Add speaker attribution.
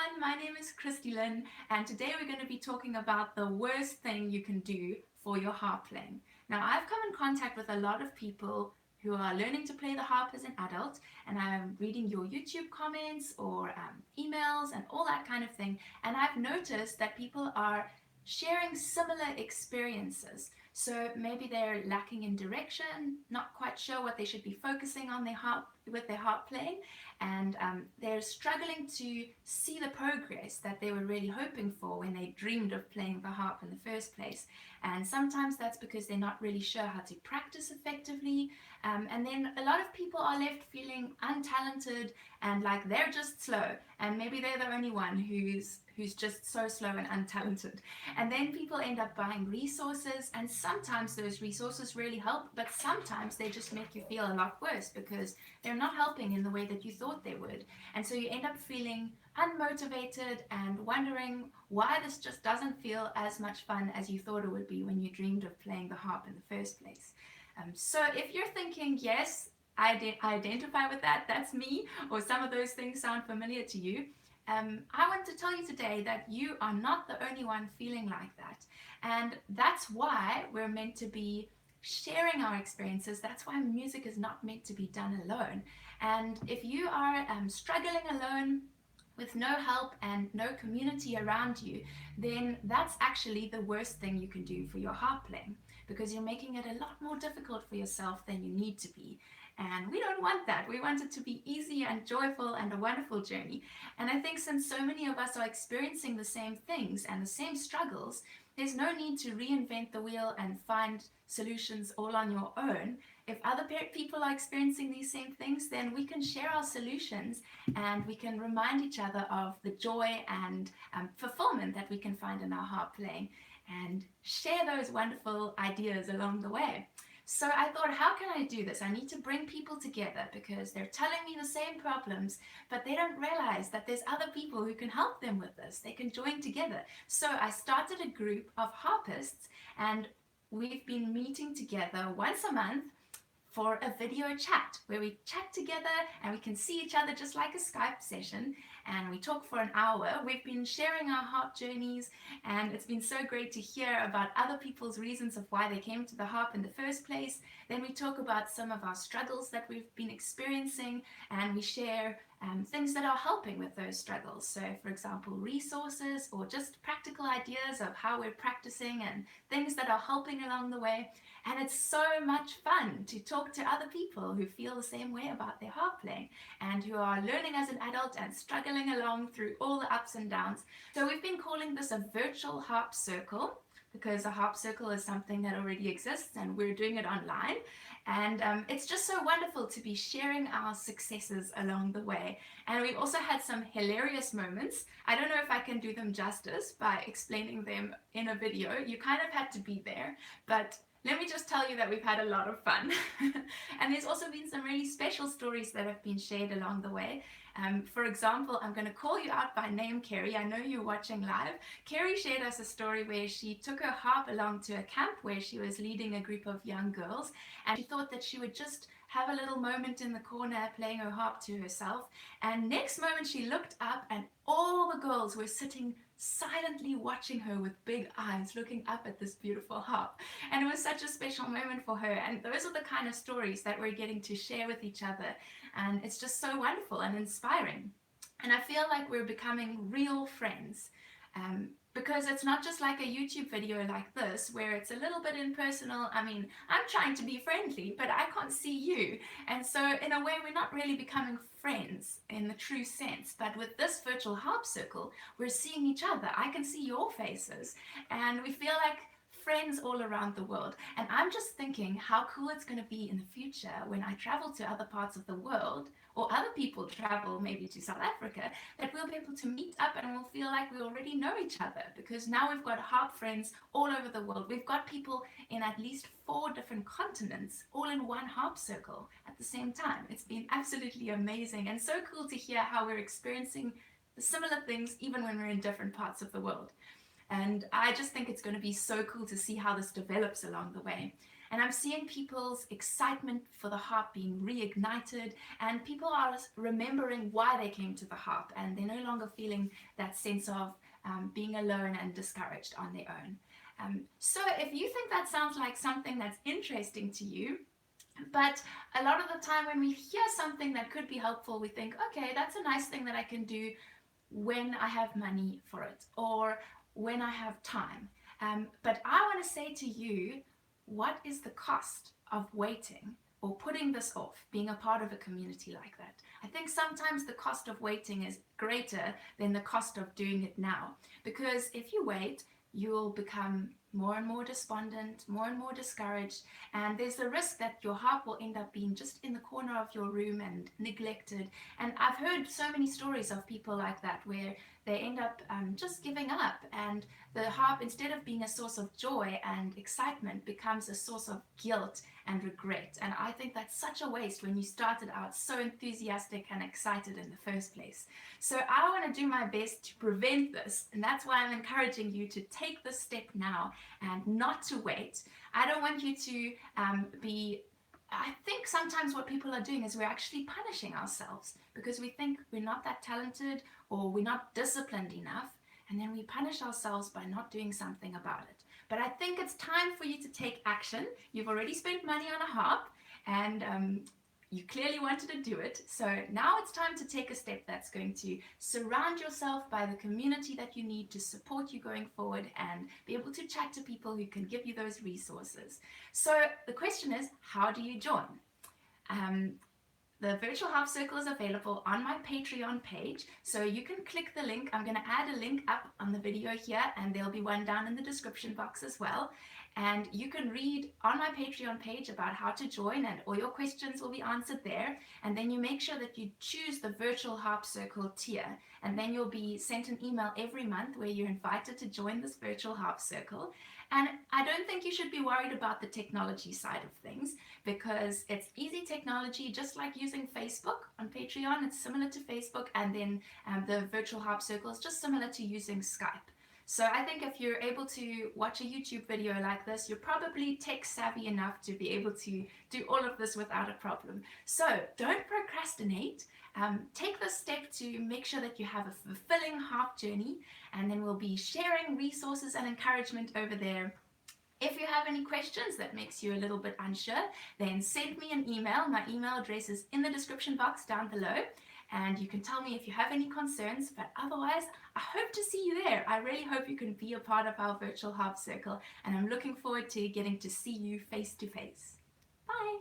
Speaker 1: everyone, my name is Christy-Lyn, and today we're going to be talking about the worst thing you can do for your harp playing. Now, I've come in contact with a lot of people who are learning to play the harp as an adult, and I'm reading your YouTube comments or emails and all that kind of thing, and I've noticed that people are sharing similar experiences. So maybe they're lacking in direction, not quite sure what they should be focusing on with their harp playing, and they're struggling to see the progress that they were really hoping for when they dreamed of playing the harp in the first place. And sometimes that's because they're not really sure how to practice effectively, and then a lot of people are left feeling untalented and like they're just slow, and maybe they're the only one who's just so slow and untalented. And then people end up buying resources, and sometimes those resources really help, but sometimes they just make you feel a lot worse because they're not helping in the way that you thought they would. And so you end up feeling unmotivated and wondering why this just doesn't feel as much fun as you thought it would be when you dreamed of playing the harp in the first place. So if you're thinking, yes, I identify with that, that's me, or some of those things sound familiar to you, I want to tell you today that you are not the only one feeling like that. And that's why we're meant to be sharing our experiences. That's why music is not meant to be done alone. And if you are struggling alone with no help and no community around you, then that's actually the worst thing you can do for your harp playing, because you're making it a lot more difficult for yourself than you need to be. And we don't want that. We want it to be easy and joyful and a wonderful journey. And I think since so many of us are experiencing the same things and the same struggles, there's no need to reinvent the wheel and find solutions all on your own. If other people are experiencing these same things, then we can share our solutions and we can remind each other of the joy and fulfillment that we can find in our harp playing and share those wonderful ideas along the way. So I thought, how can I do this? I need to bring people together because they're telling me the same problems, but they don't realize that there's other people who can help them with this. They can join together. So I started a group of harpists, and we've been meeting together once a month for a video chat where we chat together and we can see each other just like a Skype session, and we talk for an hour. We've been sharing our harp journeys, and it's been so great to hear about other people's reasons of why they came to the harp in the first place. Then we talk about some of our struggles that we've been experiencing, and we share things that are helping with those struggles. So for example, resources or just practical ideas of how we're practicing and things that are helping along the way. And it's so much fun to talk to other people who feel the same way about their harp playing and who are learning as an adult and struggling along through all the ups and downs. So we've been calling this a virtual harp circle, because a harp circle is something that already exists and we're doing it online. And it's just so wonderful to be sharing our successes along the way. And we've also had some hilarious moments. I don't know if I can do them justice by explaining them in a video. You kind of had to be there, but let me just tell you that we've had a lot of fun. And there's also been some really special stories that have been shared along the way. For example, I'm going to call you out by name, Kerry. I know you're watching live. Kerry shared us a story where she took her harp along to a camp where she was leading a group of young girls, and she thought that she would just have a little moment in the corner playing her harp to herself. And next moment she looked up and all the girls were sitting silently watching her with big eyes, looking up at this beautiful harp. And it was such a special moment for her. And those are the kind of stories that we're getting to share with each other. And it's just so wonderful and inspiring. And I feel like we're becoming real friends. Because it's not just like a YouTube video like this where it's a little bit impersonal. I mean, I'm trying to be friendly, but I can't see you. And so in a way, we're not really becoming friends in the true sense. But with this virtual harp circle, we're seeing each other. I can see your faces, and we feel like friends all around the world. And I'm just thinking how cool it's going to be in the future when I travel to other parts of the world, or other people travel maybe to South Africa, that we'll be able to meet up and we'll feel like we already know each other, because now we've got harp friends all over the world. We've got people in at least 4 different continents all in one harp circle at the same time. It's been absolutely amazing and so cool to hear how we're experiencing the similar things even when we're in different parts of the world. And I just think it's going to be so cool to see how this develops along the way. And I'm seeing people's excitement for the harp being reignited, and people are remembering why they came to the harp, and they're no longer feeling that sense of being alone and discouraged on their own. So if you think that sounds like something that's interesting to you, but a lot of the time when we hear something that could be helpful, we think, okay, that's a nice thing that I can do when I have money for it or when I have time. But I want to say to you, what is the cost of waiting or putting this off, being a part of a community like that? I think sometimes the cost of waiting is greater than the cost of doing it now. Because if you wait, you'll become more and more despondent, more and more discouraged, and there's a risk that your harp will end up being just in the corner of your room and neglected. And I've heard so many stories of people like that where they end up just giving up, and the harp, instead of being a source of joy and excitement, becomes a source of guilt and regret. And I think that's such a waste when you started out so enthusiastic and excited in the first place. So I want to do my best to prevent this, and that's why I'm encouraging you to take this step now and not to wait. I don't want you to I think sometimes what people are doing is we're actually punishing ourselves because we think we're not that talented or we're not disciplined enough, and then we punish ourselves by not doing something about it. But I think it's time for you to take action. You've already spent money on a harp, and you clearly wanted to do it. So now it's time to take a step that's going to surround yourself by the community that you need to support you going forward and be able to chat to people who can give you those resources. So the question is, how do you join? The virtual harp circle is available on my Patreon page, so you can click the link. I'm going to add a link up on the video here, and there'll be one down in the description box as well. And you can read on my Patreon page about how to join, and all your questions will be answered there. And then you make sure that you choose the virtual harp circle tier, and then you'll be sent an email every month where you're invited to join this virtual harp circle. And I don't think you should be worried about the technology side of things, because it's easy technology, just like using Facebook on Patreon. It's similar to Facebook, and then the virtual harp circle is just similar to using Skype. So I think if you're able to watch a YouTube video like this, you're probably tech savvy enough to be able to do all of this without a problem. So don't procrastinate. Take the step to make sure that you have a fulfilling harp journey, and then we'll be sharing resources and encouragement over there. If you have any questions that makes you a little bit unsure, then send me an email. My email address is in the description box down below, and you can tell me if you have any concerns. But otherwise, I hope to see you there. I really hope you can be a part of our virtual harp circle, and I'm looking forward to getting to see you face to face. Bye.